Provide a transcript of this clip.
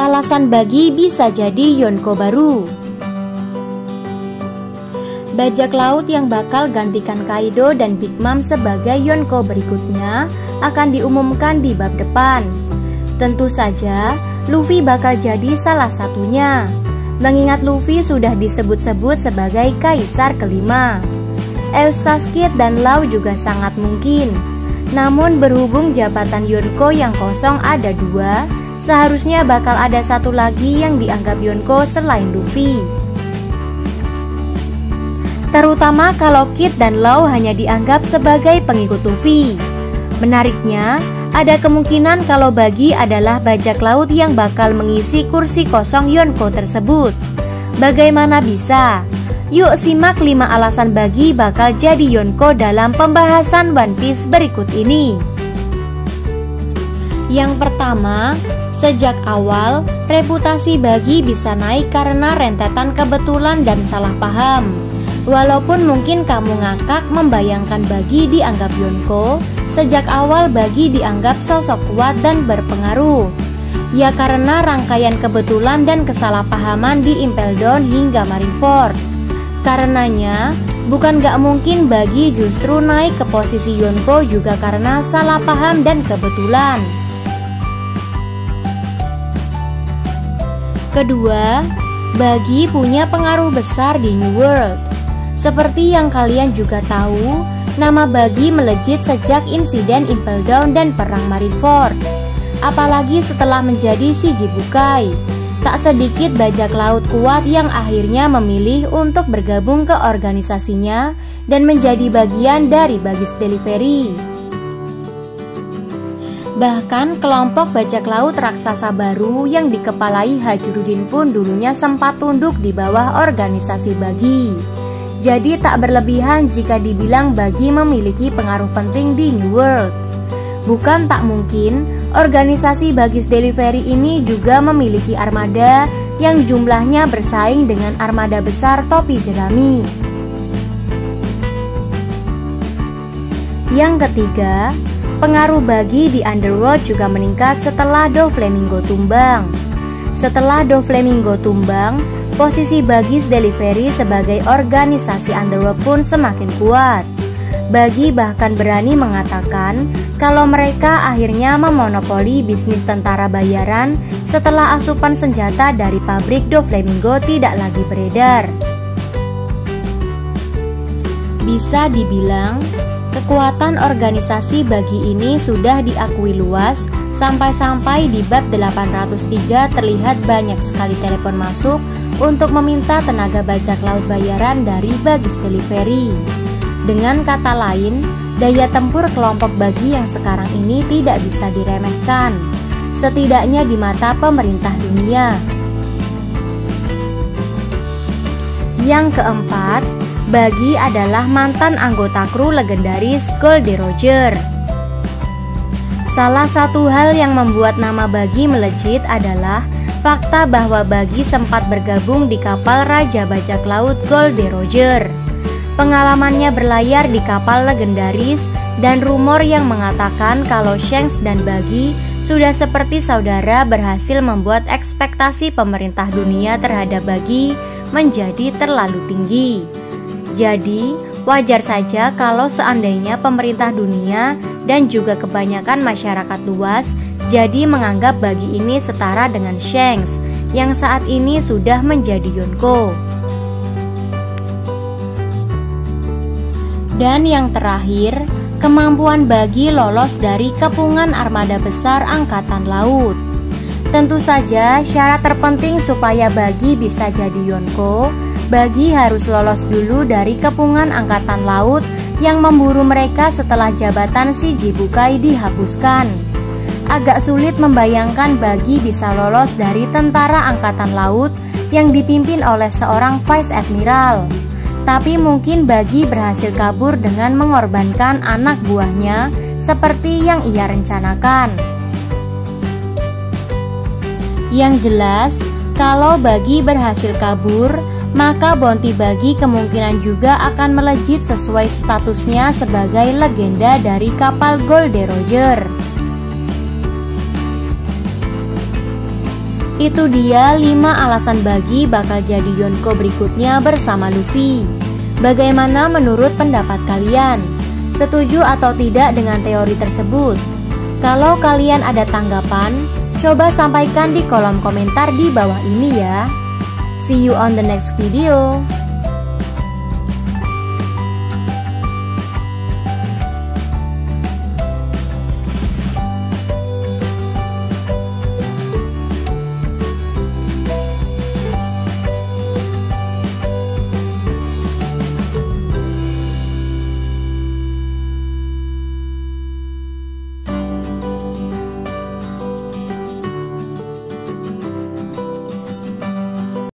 alasan Bagi bisa jadi Yonko baru. Bajak laut yang bakal gantikan Kaido dan Big Mom sebagai Yonko berikutnya akan diumumkan di bab depan. Tentu saja Luffy bakal jadi salah satunya, mengingat Luffy sudah disebut-sebut sebagai kaisar kelima. Eustace Kid dan Law juga sangat mungkin. Namun berhubung jabatan Yonko yang kosong ada 2, seharusnya bakal ada satu lagi yang dianggap Yonko selain Luffy. Terutama kalau Kid dan Law hanya dianggap sebagai pengikut Luffy. Menariknya, ada kemungkinan kalau Bagi adalah bajak laut yang bakal mengisi kursi kosong Yonko tersebut. Bagaimana bisa? Yuk simak 5 alasan Bagi bakal jadi Yonko dalam pembahasan One Piece berikut ini. Yang pertama, sejak awal reputasi Bagi bisa naik karena rentetan kebetulan dan salah paham. Walaupun mungkin kamu ngakak membayangkan Bagi dianggap Yonko, sejak awal Bagi dianggap sosok kuat dan berpengaruh. Ya karena rangkaian kebetulan dan kesalahpahaman di Impel Down hingga Marineford. Karenanya, bukan gak mungkin Bagi justru naik ke posisi Yonko juga karena salah paham dan kebetulan. Kedua, Bagi punya pengaruh besar di New World. Seperti yang kalian juga tahu, nama Bagi melejit sejak insiden Impel Down dan Perang Marineford. Apalagi setelah menjadi Shichibukai. Tak sedikit bajak laut kuat yang akhirnya memilih untuk bergabung ke organisasinya dan menjadi bagian dari Bagi's Delivery. Bahkan kelompok bajak laut raksasa baru yang dikepalai Hajrudin pun dulunya sempat tunduk di bawah organisasi Bagi. Jadi tak berlebihan jika dibilang Bagi memiliki pengaruh penting di New World. Bukan tak mungkin organisasi Bagi's Delivery ini juga memiliki armada yang jumlahnya bersaing dengan armada besar topi jerami. Yang ketiga, pengaruh Bagi di Underworld juga meningkat setelah Doflamingo tumbang. Setelah Doflamingo tumbang, posisi Bagi's Delivery sebagai organisasi Underworld pun semakin kuat. Bagi bahkan berani mengatakan kalau mereka akhirnya memonopoli bisnis tentara bayaran setelah asupan senjata dari pabrik Doflamingo tidak lagi beredar. Bisa dibilang, kekuatan organisasi Bagi ini sudah diakui luas sampai-sampai di bab 803 terlihat banyak sekali telepon masuk untuk meminta tenaga bajak laut bayaran dari Bagi's Delivery. Dengan kata lain, daya tempur kelompok Bagi yang sekarang ini tidak bisa diremehkan, setidaknya di mata pemerintah dunia. Yang keempat, Bagi adalah mantan anggota kru legendaris Goldie Roger. Salah satu hal yang membuat nama Bagi melejit adalah fakta bahwa Bagi sempat bergabung di kapal Raja Bajak Laut Goldie Roger. Pengalamannya berlayar di kapal legendaris dan rumor yang mengatakan kalau Shanks dan Bagi sudah seperti saudara berhasil membuat ekspektasi pemerintah dunia terhadap Bagi menjadi terlalu tinggi. Jadi, wajar saja kalau seandainya pemerintah dunia dan juga kebanyakan masyarakat luas jadi menganggap Bagi ini setara dengan Shanks yang saat ini sudah menjadi Yonko. Dan yang terakhir, kemampuan Bagi lolos dari kepungan armada besar angkatan laut. Tentu saja syarat terpenting supaya Bagi bisa jadi Yonko, Bagi harus lolos dulu dari kepungan angkatan laut yang memburu mereka setelah jabatan Shichibukai dihapuskan. Agak sulit membayangkan Bagi bisa lolos dari tentara angkatan laut yang dipimpin oleh seorang Vice Admiral. Tapi mungkin Bagi berhasil kabur dengan mengorbankan anak buahnya seperti yang ia rencanakan. Yang jelas, kalau Bagi berhasil kabur, maka bounty Bagi kemungkinan juga akan melejit sesuai statusnya sebagai legenda dari kapal Goldie Roger. Itu dia 5 alasan Buggy bakal jadi Yonko berikutnya bersama Luffy. Bagaimana menurut pendapat kalian? Setuju atau tidak dengan teori tersebut? Kalau kalian ada tanggapan, coba sampaikan di kolom komentar di bawah ini ya. See you on the next video.